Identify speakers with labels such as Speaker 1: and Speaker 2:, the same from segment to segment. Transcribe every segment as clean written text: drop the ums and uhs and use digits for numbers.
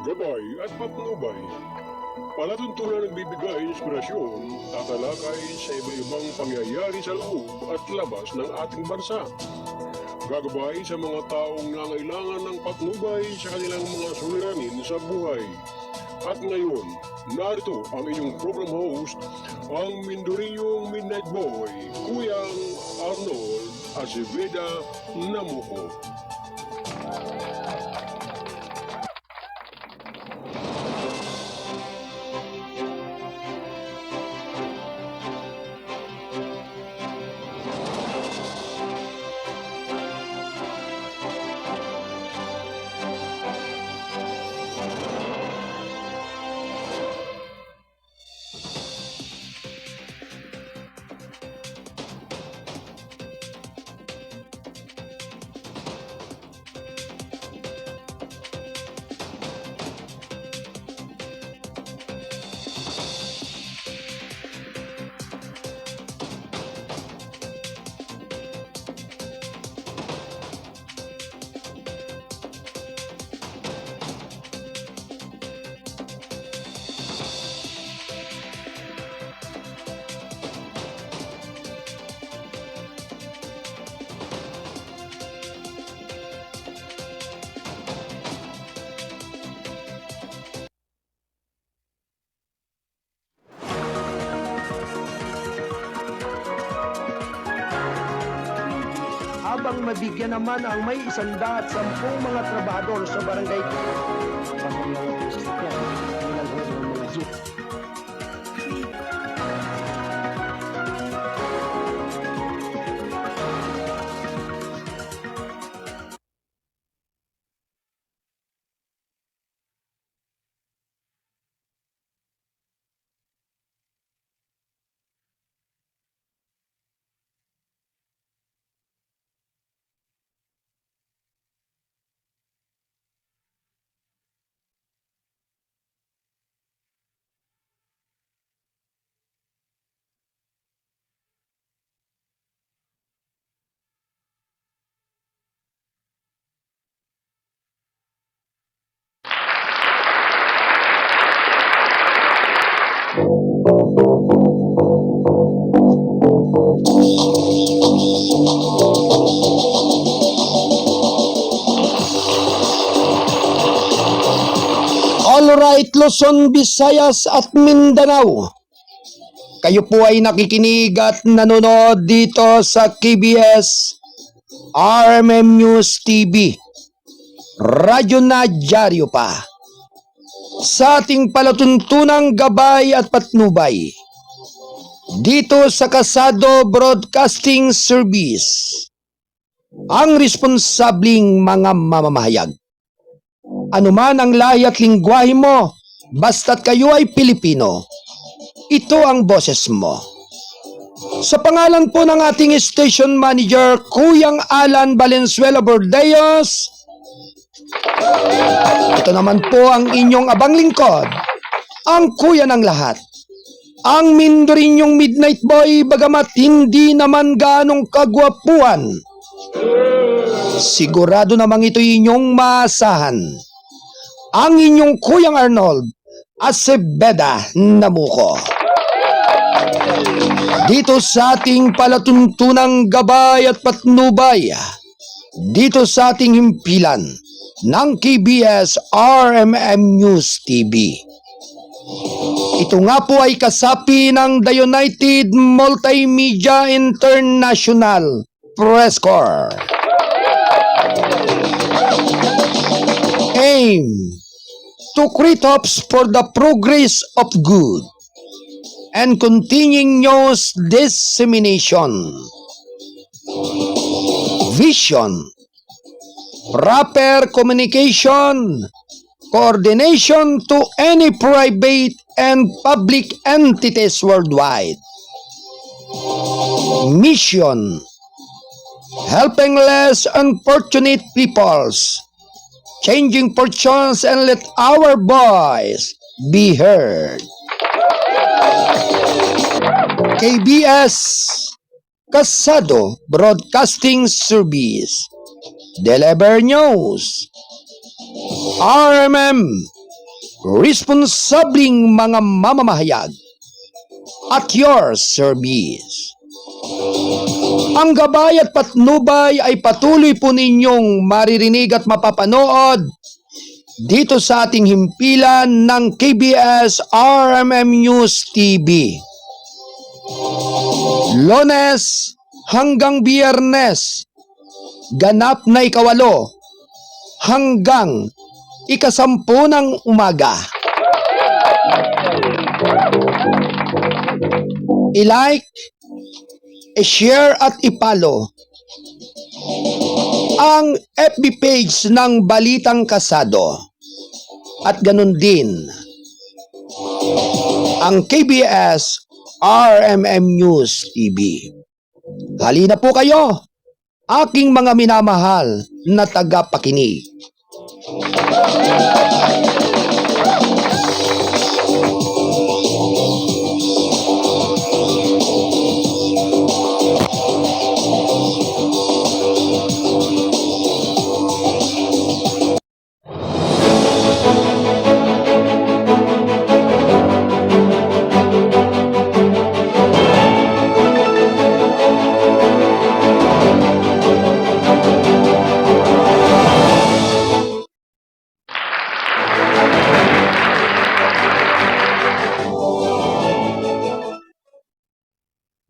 Speaker 1: Gabay at patnubay. Palatuntunan nagbibigay inspirasyon, tatalakay sa iba-ibang pangyayari sa loob at labas ng ating bansa. Gagabay sa mga taong nangailangan ng patnubay sa kanilang mga suliranin sa buhay. At ngayon, narito ang inyong program host, ang Mindoriyong Midnight Boy, Kuyang Arnold Azeveda Namuko.
Speaker 2: Habang mabigyan naman ang may 110 mga trabador sa barangay. Alright, Luzon, Visayas at Mindanao. Kayo po ay nakikinig at nanonood dito sa KBS RMM News TV. Radyo na dyaryo pa. Sa ating palatuntunang gabay at patnubay. Dito sa Kasado Broadcasting Service. Ang responsabling mga mamamahayag. Anuman ang lahi at lingwahe mo, basta't kayo ay Pilipino, ito ang boses mo. Sa pangalan po ng ating station manager, Kuyang Alan Valenzuela Bordeos, ito naman po ang inyong abang lingkod, ang kuya ng lahat, ang Mindorinyong Midnight Boy, bagamat hindi naman ganong kagwapuan. Sigurado namang ito'y inyong maasahan. Ang inyong Kuyang Arnold Azeveda Namuko. Dito sa ating palatuntunang gabay at patnubay, dito sa ating himpilan ng KBS RMM News TV. Ito nga po ay kasapi ng The United Multimedia International Press Corps. Aim to create hopes for the progress of good and continuing news dissemination. Vision, proper communication, coordination to any private and public entities worldwide. Mission, helping less unfortunate peoples, changing fortunes, and let our voice be heard. KBS Kasado Broadcasting Service, Deliver News, RMM responsabling mga mamamahayag at your service. Ang gabay at patnubay ay patuloy po ninyong maririnig at mapapanood dito sa ating himpilan ng KBS RMM News TV. Lunes hanggang Biyernes, ganap na 8 hanggang 10 ng umaga. I-like, i-share at i-follow ang FB page ng Balitang Kasado at ganun din ang KBS RMM News TV. Halina po kayo, aking mga minamahal na tagapakinig.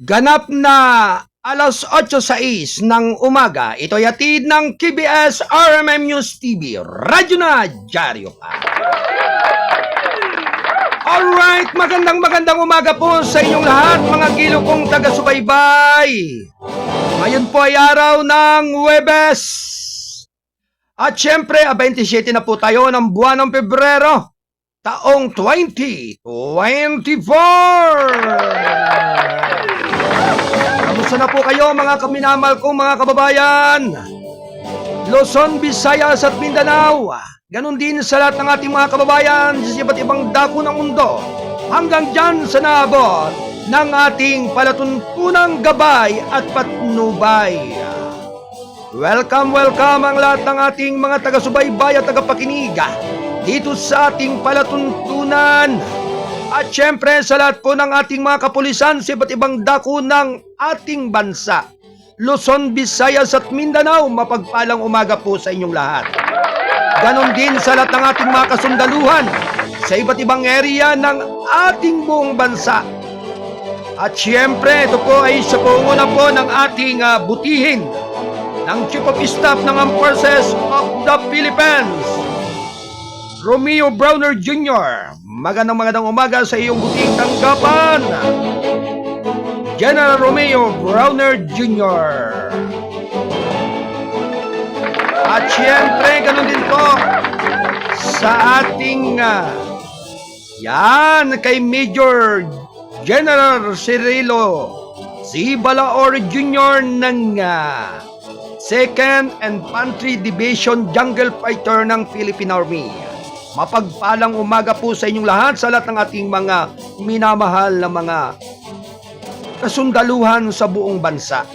Speaker 2: Ganap na alas 8:06 ng umaga, ito'y hatid ng KBS RMM News TV, radyo na dyaryo pa. Alright, magandang umaga po sa inyong lahat, mga kilo kong taga-subaybay. Ngayon po ay araw ng Huwebes. At syempre, 27 na po tayo ng buwan ng Pebrero, taong 2024. Kamusta na po kayo, mga kaminamal kong mga kababayan? Luzon, Visayas at Mindanao. Ganon din sa lahat ng ating mga kababayan sa iba't ibang dako ng mundo. Hanggang dyan sa naabot ng ating palatuntunang gabay at patnubay. Welcome ang lahat ng ating mga taga-subaybay at tagapakinig dito sa ating palatuntunan. At syempre sa lahat po ng ating mga kapulisan sa iba't ibang dako ng ating bansa. Luzon, Visayas at Mindanao, mapagpalang umaga po sa inyong lahat. Ganon din sa lahat ng ating mga kasundaluhan sa iba't ibang area ng ating buong bansa. At syempre ito po ay sa pangunguna po ng ating butihin ng Chief of Staff ng Armed Forces of the Philippines, Romeo Browner Jr. Magandang umaga sa iyong buting tanggapan, General Romeo Browner Jr. At syempre, ganun din po sa ating kay Major General Cirilo C. Balaor Jr. ng 2nd Infantry Division Jungle Fighter ng Philippine Army. Mapagpalang umaga po sa inyong lahat, sa lahat ng ating mga minamahal na mga kasundaluhan sa buong bansa.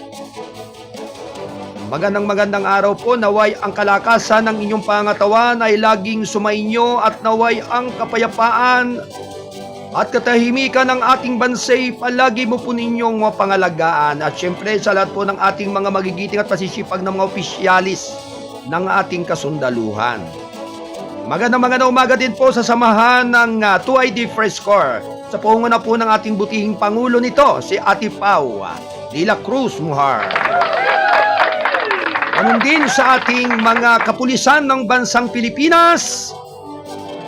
Speaker 2: Magandang araw po, naway ang kalakasan ng inyong pangatawan ay laging sumainyo at naway ang kapayapaan at katahimikan ng ating bansay palagi mo po ninyong mapangalagaan. At syempre sa lahat po ng ating mga magigiting at pasisipag ng mga opisyalis ng ating kasundaluhan. Magandang umaga din po sa samahan ng 2ID First Corps. Sa pangunguna po ng ating butihing Pangulo nito, si Ate Pau de la Cruz Mujar. Ganun din sa ating mga kapulisan ng bansang Pilipinas,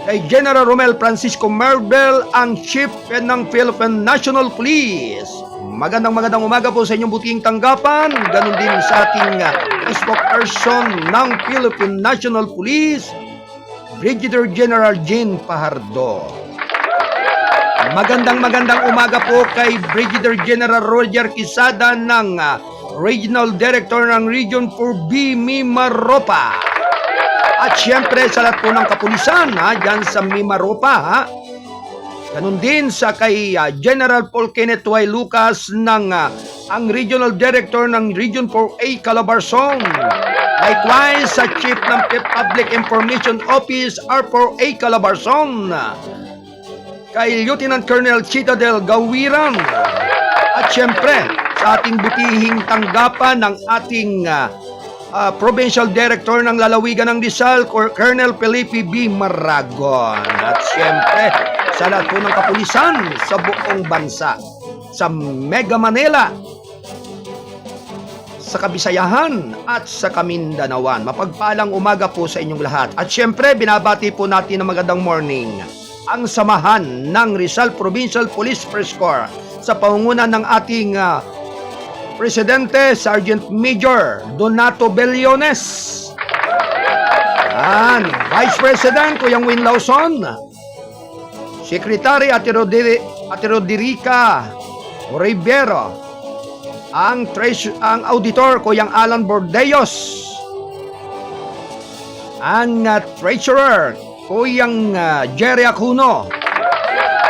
Speaker 2: kay General Romel Francisco Merbel, ang Chief ng Philippine National Police. Magandang umaga po sa inyong butihing tanggapan. Ganun din sa ating spokesperson ng Philippine National Police, Brigadier General Jean Pajardo. Magandang umaga po kay Brigadier General Roger Quisada ng Regional Director ng Region 4B Mimaropa. At syempre sa lahat po ng kapulisan dyan sa Mimaropa, Ganon din sa kay General Paul Kenneth Y. Lucas ng ang Regional Director ng Region 4A Calabarzon. Likewise sa Chief ng Public Information Office R4A Calabarzon, kay Lieutenant Colonel Citadel Gawiran, at syempre sa ating butihing tanggapan ng ating Provincial Director ng Lalawigan ng Rizal, Colonel Felipe B. Maragon. At syempre sa lahat po ng kapulisan sa buong bansa, sa Mega Manila, sa Kabisayahan at sa Kamindanawan. Mapagpalang umaga po sa inyong lahat. At syempre binabati po natin ng magandang morning ang samahan ng Rizal Provincial Police Press Corps sa pangunguna ng ating Presidente Sergeant Major Donato Bellones. Yan. Vice President Kuyang Win Lawson. Secretary Ate Roderica Rivero. Ang Auditor Kuyang Alan Bordeos. Ang Treasurer Kuyang Jerry Acuno.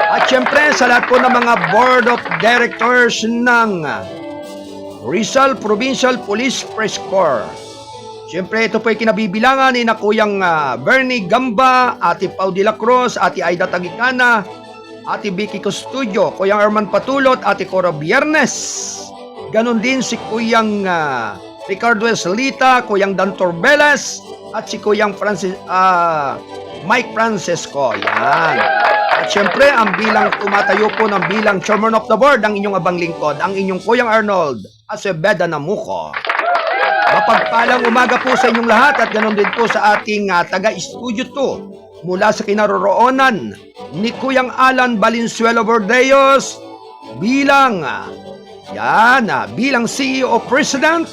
Speaker 2: At syempre sa lahat po ng mga Board of Directors ng Rizal Provincial Police Press Corps. Siyempre ito po ay kinabibilangan ni na Kuyang Bernie Gamba, Ate Pau de la Cruz, Ate Aida Tagicana, Ate Vicky Custodio, Kuyang Arman Patulot, Ate Cora Biernes. Ganon din si Kuyang Ricardo Eslita, Kuyang Dan Torbeles, at si Kuyang Mike Francesco. Yan. At syempre, ang bilang tumatayo po ng bilang Chairman of the Board, ang inyong abang lingkod, ang inyong Kuyang Arnold Acebeda Namuco. Mapagpalang umaga po sa inyong lahat at ganoon din po sa ating taga-studio 2 mula sa kinaroroonan ni Kuyang Alan Valenzuela Bordeos bilang bilang CEO, President,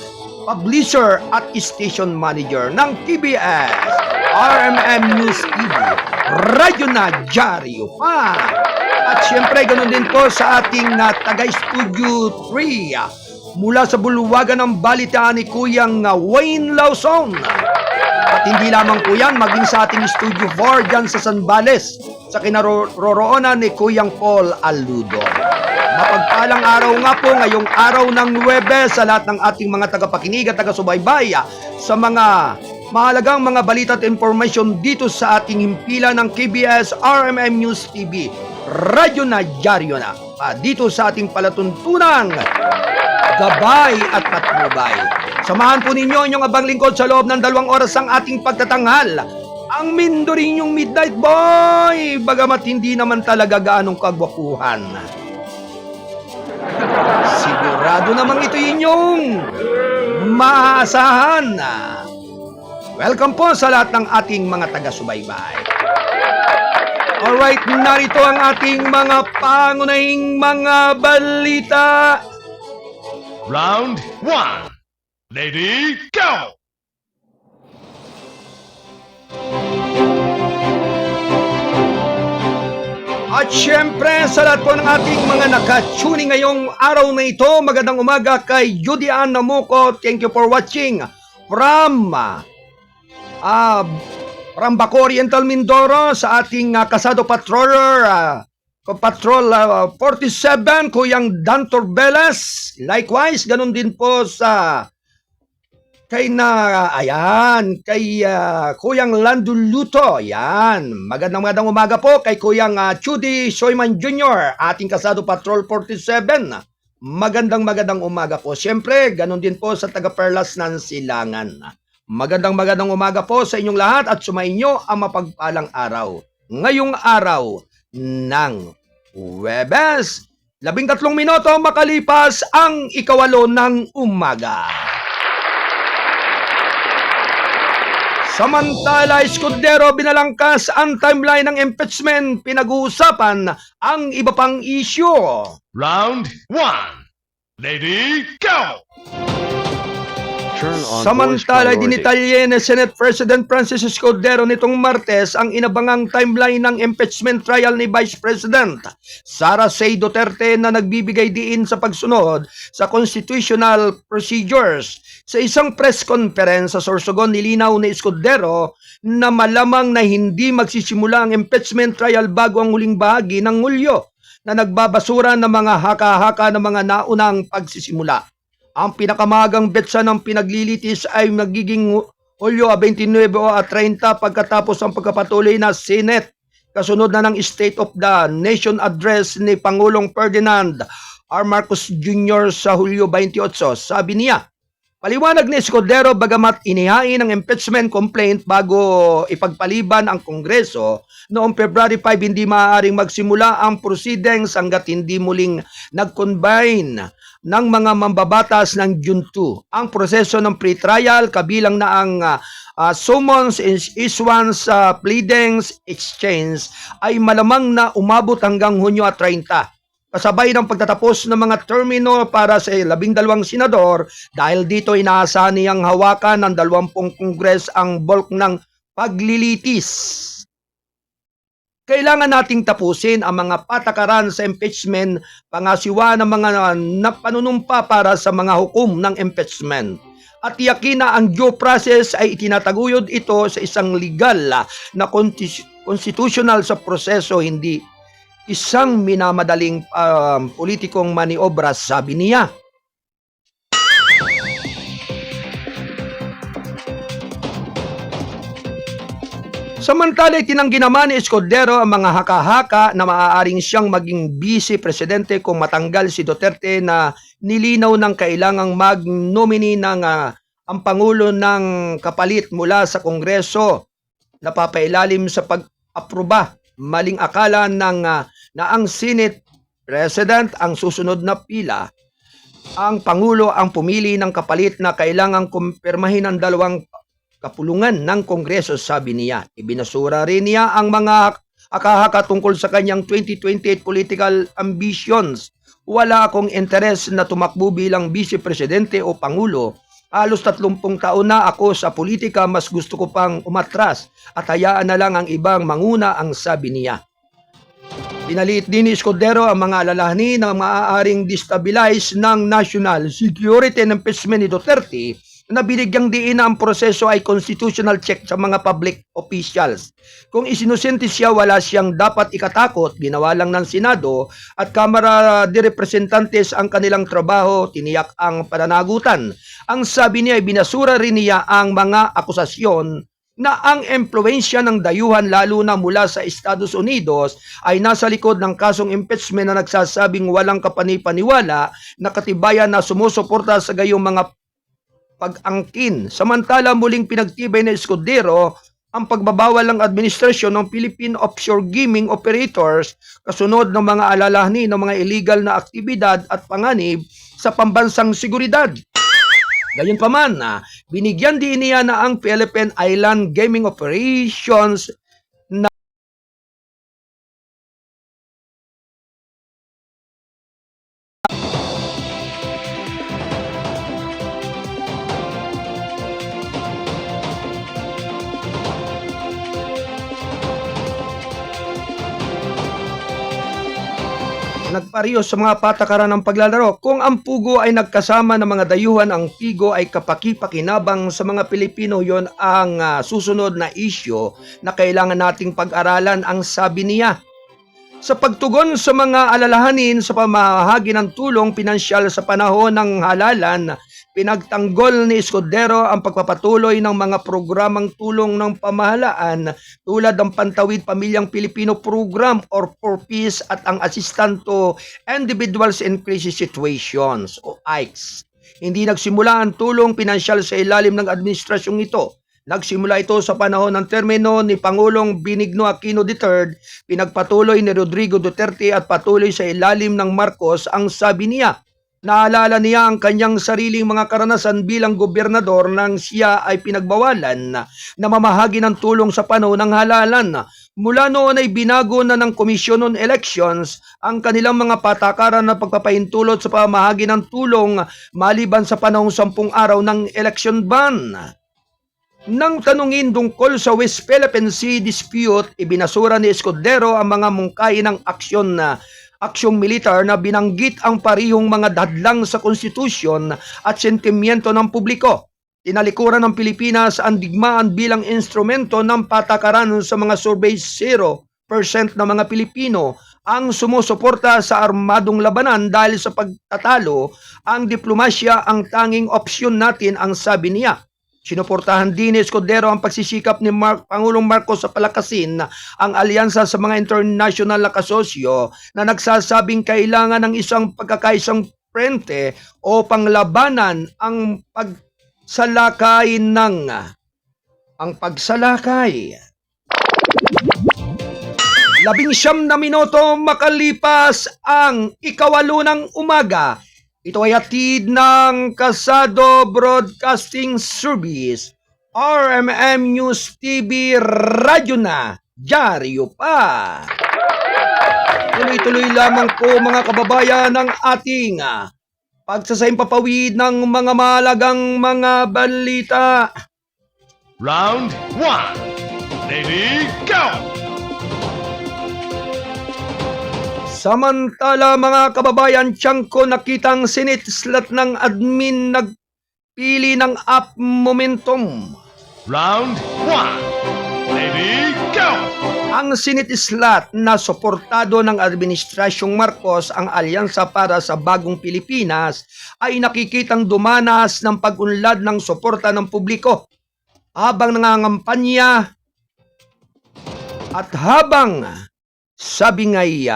Speaker 2: Publisher at Station Manager ng TBS, RMM News TV, Radyo na Diaryo pa. At syempre ganoon din po sa ating taga-studio 3 mula sa bulwagan ng balitaan ni Kuyang Wayne Lawson. At hindi lamang po yan, maging sa ating Studio 4 dyan sa Sanbales, sa kinaroroonan ni Kuyang Paul Aludo. Mapagpalang araw nga po ngayong araw ng Huwebes sa lahat ng ating mga tagapakinig at taga-subaybay sa mga mahalagang mga balita at information dito sa ating himpilan ng KBS RMM News TV, Radyo na Diaryo na, dito sa ating palatuntunang gabay at patnubay. Samahan po ninyo inyong abang lingkod sa loob ng 2 oras ang ating pagtatanghal. Ang Mindorinyong Midnight Boy, bagamat hindi naman talaga gaanong kagwapuhan. Sigurado namang ito inyong maasahan. Welcome po sa lahat ng ating mga taga-subaybay. Alright, narito ang ating mga pangunahing mga balita.
Speaker 3: Round 1. Lady, go!
Speaker 2: At syempre sa lahat po ng ating mga nakatuning ngayong araw na ito, magandang umaga kay Judy Ann Namuco. Thank you for watching from Baco Oriental, Mindoro, sa ating Kasado Patroller Patrol 47, Kuyang Dan Torbeles. Likewise, ganun din po sa kay Kuyang Lando Luto. Yan. Magandang umaga po kay Kuyang Chudi Soyman Jr., ating Kasado Patrol 47. Magandang umaga po. Siyempre, ganun din po sa taga Perlas ng Silangan. Magandang umaga po sa inyong lahat at sumainyo ang mapagpalang araw. Ngayong araw ng Huwebes, 13 minuto makalipas ang 8 ng umaga. Samantala, Escudero, Binalangkas, ang timeline ng impeachment, pinag-uusapan ang iba pang isyu.
Speaker 3: Round 1. Lady, go!
Speaker 2: Samantala, dinitalye ni Senate President Francis Escudero nitong Martes ang inabangang timeline ng impeachment trial ni Vice President Sara C. Duterte na nagbibigay diin sa pagsunod sa constitutional procedures. Sa isang press conference sa Sorsogon, nilinaw ni Escudero na malamang na hindi magsisimula ang impeachment trial bago ang huling bahagi ng Hulyo na nagbabasura ng mga haka-haka ng mga naunang pagsisimula. Ang pinakamagang betsa ng pinaglilitis ay magiging Hulyo 29 o 30 pagkatapos ang pagkapatuloy na Senate. Kasunod na ng State of the Nation Address ni Pangulong Ferdinand R. Marcos Jr. sa Hulyo 28. Sabi niya, paliwanag ni Escudero, bagamat inihain ang impeachment complaint bago ipagpaliban ang Kongreso, noong February 5 hindi maaaring magsimula ang proceedings hanggat hindi muling nag-convene ng mga mambabatas ng June 2. Ang proseso ng pre-trial kabilang na ang summons, issuance, pleadings, exchange ay malamang na umabot hanggang Hunyo 30. Kasabay ng pagtatapos ng mga termino para sa 12 senador dahil dito inaasahan niyang hawakan ng 20 Kongres ang bulk ng paglilitis. Kailangan nating tapusin ang mga patakaran sa impeachment, pangasiwa ng mga panunumpa para sa mga hukom ng impeachment. At tiyakin na ang due process ay itinataguyod ito sa isang legal na constitutional sa proseso, hindi isang minamadaling politikong maniobra, sabi niya. Samantala, itinanggi naman ni Escudero ang mga haka-haka na maaaring siyang maging vice-presidente kung matanggal si Duterte, na nilinaw ng kailangang mag-nominee ng ang Pangulo ng kapalit mula sa Kongreso. Napapailalim sa pag-aproba. Maling akala na ang Senate President ang susunod na pila. Ang Pangulo ang pumili ng kapalit na kailangang kumpirmahin ng dalawang kapulungan ng Kongreso, sabi niya. Ibinasura rin niya ang mga haka-haka tungkol sa kanyang 2028 political ambitions. Wala akong interes na tumakbo bilang vice-presidente o pangulo. Halos 30 taon na ako sa politika, mas gusto ko pang umatras at hayaan na lang ang ibang manguna, ang sabi niya. Pinaliit din ni Escudero ang mga alalahanin na maaaring destabilize ng national security and impeachment ni Duterte, na binigyang diin na ang proseso ay constitutional check sa mga public officials. Kung isinusente siya, wala siyang dapat ikatakot. Ginawa lang ng Senado at Kamara de Representantes ang kanilang trabaho, tiniyak ang pananagutan. Ang sabi niya ay binasura rin niya ang mga akusasyon na ang impluensya ng dayuhan lalo na mula sa Estados Unidos ay nasa likod ng kasong impeachment, na nagsasabing walang kapanipaniwala na katibayan na sumusuporta sa gayong mga pag-angkin. Samantala, muling pinagtibay na Escudero ang pagbabawal ng administrasyon ng Philippine Offshore Gaming Operators kasunod ng mga alalahanin ng mga illegal na aktibidad at panganib sa pambansang seguridad. Gayunpaman, binigyan din niya na ang Philippine Island Gaming Operations nagpareho sa mga patakaran ng paglalaro. Kung ang pugo ay nagkasama ng mga dayuhan, ang pigo ay kapaki-pakinabang sa mga Pilipino. Yon ang susunod na isyu na kailangan nating pag-aralan, ang sabi niya. Sa pagtugon sa mga alalahanin sa pamahagi ng tulong pinansyal sa panahon ng halalan, pinagtanggol ni Escudero ang pagpapatuloy ng mga programang tulong ng pamahalaan tulad ng Pantawid Pamilyang Pilipino Program or For Peace at ang Assistance to Individuals in Crisis Situations o AICS. Hindi nagsimula ang tulong pinansyal sa ilalim ng administrasyong ito. Nagsimula ito sa panahon ng termino ni Pangulong Benigno Aquino III, pinagpatuloy ni Rodrigo Duterte at patuloy sa ilalim ng Marcos, ang sabi niya. Naalala niya ang kanyang sariling mga karanasan bilang gobernador nang siya ay pinagbawalan na mamahagi ng tulong sa panahon ng halalan. Mula noon ay binago na ng Commission on Elections ang kanilang mga patakaran na pagpapahintulot sa pamahagi ng tulong maliban sa panahong 10 araw ng election ban. Nang tanungin tungkol sa West Philippine Sea dispute, ibinasura ni Escudero ang mga mungkahi ng aksyong militar na binanggit ang parihong mga hadlang sa konstitusyon at sentimiento ng publiko. Tinalikuran ng Pilipinas ang digmaan bilang instrumento ng patakaran sa mga survey 0% na mga Pilipino ang sumusuporta sa armadong labanan dahil sa pagtatalo, ang diplomasya ang tanging opsyon natin, ang sabi niya. Sinuportahan din ni Escudero ang pagsisikap ni Pangulong Marcos sa palakasin ang alyansa sa mga international na kasosyo na nagsasabing kailangan ng isang pagkakaisang frente o panglabanan ang pagsalakay. 19 na minuto makalipas ang 8 ng umaga. Ito ay hatid ng Kasado Broadcasting Service, RMM News TV, radyo na, dyaryo pa. Tuloy-tuloy lamang po mga kababayan ng ating pagsasaimpapawid ng mga mahalagang mga balita.
Speaker 3: Round 1. Ready, go!
Speaker 2: Samantala mga kababayan, tiyangko nakitang Senate slot ng admin nagpili ng app momentum.
Speaker 3: Round 1. Ready, go!
Speaker 2: Ang Senate slot na suportado ng Administrasyong Marcos, ang Alyansa para sa Bagong Pilipinas, ay nakikitang dumanas ng pag-unlad ng suporta ng publiko. Habang nangangampanya at habang sabi nga'y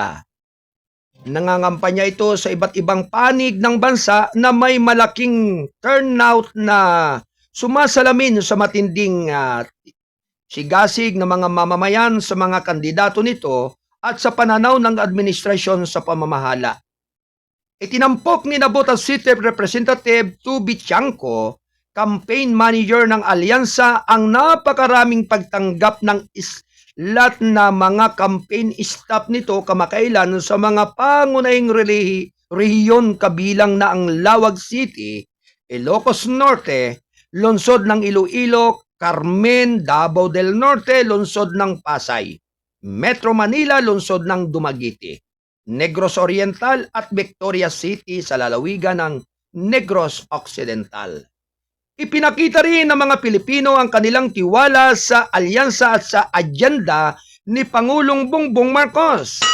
Speaker 2: nangangampanya ito sa iba't ibang panig ng bansa na may malaking turnout na sumasalamin sa matinding sigasig ng mga mamamayan sa mga kandidato nito at sa pananaw ng administrasyon sa pamamahala. Itinampok ni Nabota City Representative Tubi Tiangco, campaign manager ng alyansa, ang napakaraming pagtanggap ng lahat na mga campaign staff nito kamakailan sa mga pangunahing rehiyon kabilang na ang Lawag City, Ilocos Norte, lungsod ng Iloilo, Carmen, Davao del Norte, lungsod ng Pasay, Metro Manila, lungsod ng Dumaguete, Negros Oriental at Victoria City sa lalawigan ng Negros Occidental. Ipinakita rin ng mga Pilipino ang kanilang tiwala sa alyansa at sa agenda ni Pangulong Bongbong Marcos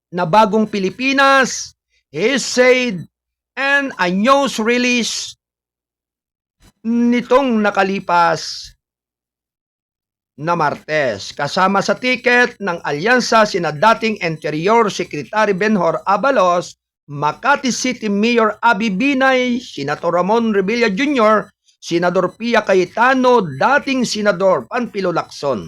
Speaker 2: na bagong Pilipinas, he said, and a news release nitong nakalipas na Martes. Kasama sa ticket ng alyansa sina dating Interior Secretary Benhur Abalos, Makati City Mayor Abby Binay, Senator Ramon Revilla Jr., Senador Pia Cayetano, dating Senador Panfilo Lacson,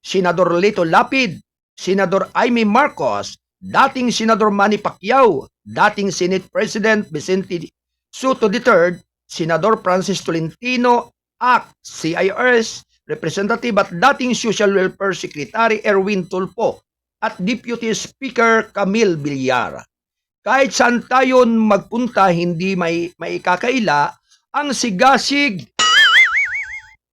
Speaker 2: Senador Lito Lapid, Senador Aimee Marcos, dating Senador Manny Pacquiao, dating Senate President Vicente Soto III, Senador Francis Tolentino, ACT, CIRS, Representative at dating Social Welfare Secretary Erwin Tulfo, at Deputy Speaker Camille Villar. Kahit saan tayo magpunta, hindi may ikakaila ang sigasig.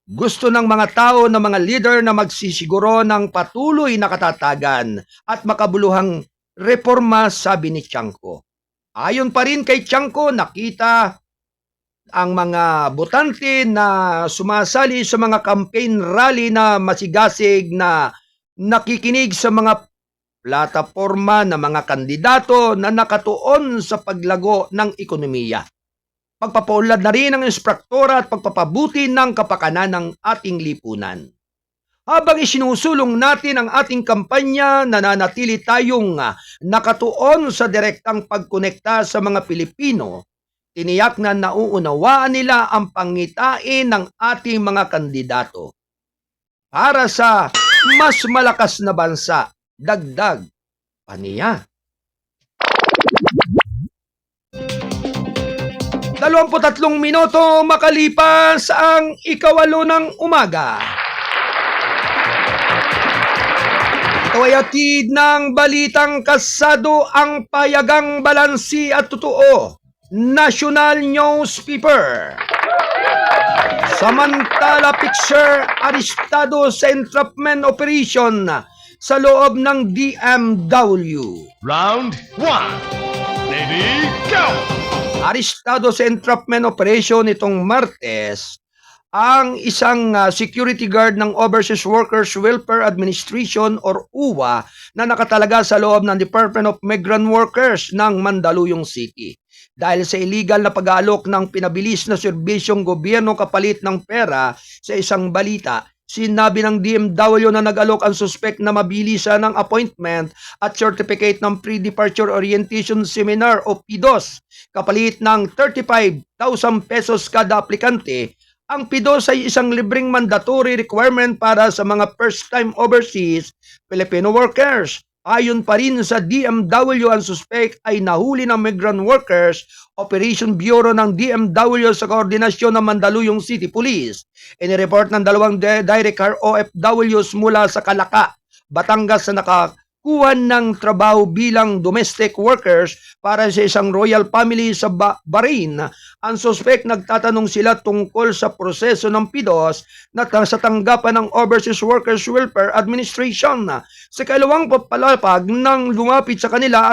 Speaker 2: Gusto ng mga tao na mga leader na magsisiguro ng patuloy na katatagan at makabuluhang reforma, sabi ni Tiangco. Ayon pa rin kay Tiangco, nakita ang mga botante na sumasali sa mga campaign rally na masigasig na nakikinig sa mga plataforma ng mga kandidato na nakatuon sa paglago ng ekonomiya. Pagpapaunlad na rin ang instruktura at pagpapabuti ng kapakanan ng ating lipunan. Habang isinusulong natin ang ating kampanya, nananatili tayong nakatuon sa direktang pagkonekta sa mga Pilipino. Tiniyak na nauunawaan nila ang pangitain ng ating mga kandidato para sa mas malakas na bansa. Dagdag pa niya. 23 minuto makalipas ang 8 ng umaga. Ito ay atid ng balitang kasado ang payagang balansi at totoo. National Newspaper. Samantala picture, arestado sa entrapment operation sa loob ng DMW.
Speaker 3: Round 1. Ready, go!
Speaker 2: Arestado sa entrapment operation itong Martes ang isang security guard ng Overseas Workers Welfare Administration or UWA na nakatalaga sa loob ng Department of Migrant Workers ng Mandaluyong City. Dahil sa illegal na pag-aalok ng pinabilis na serbisyong gobyerno kapalit ng pera sa isang balita, sinabi ng DMW na nag-alok ang suspect na mabilisan ng appointment at certificate ng Pre-Departure Orientation Seminar o PIDOS kapalit ng 35,000 pesos kada aplikante. Ang PIDOS ay isang libreng mandatory requirement para sa mga first-time overseas Filipino workers. Ayon pa rin sa DMW, ang suspect ay nahuli ng Migrant Workers Operation Bureau ng DMW sa koordinasyon ng Mandaluyong City Police. Inireport ng dalawang direct hire OFWs mula sa Calaca, Batangas na nakakuha ng trabaho bilang domestic workers para sa isang royal family sa Bahrain. Ang suspect nagtatanong sila tungkol sa proseso ng PIDOS na sa tanggapan ng Overseas Workers Welfare Administration. Sa kalawang papalapag nang lumapit sa kanila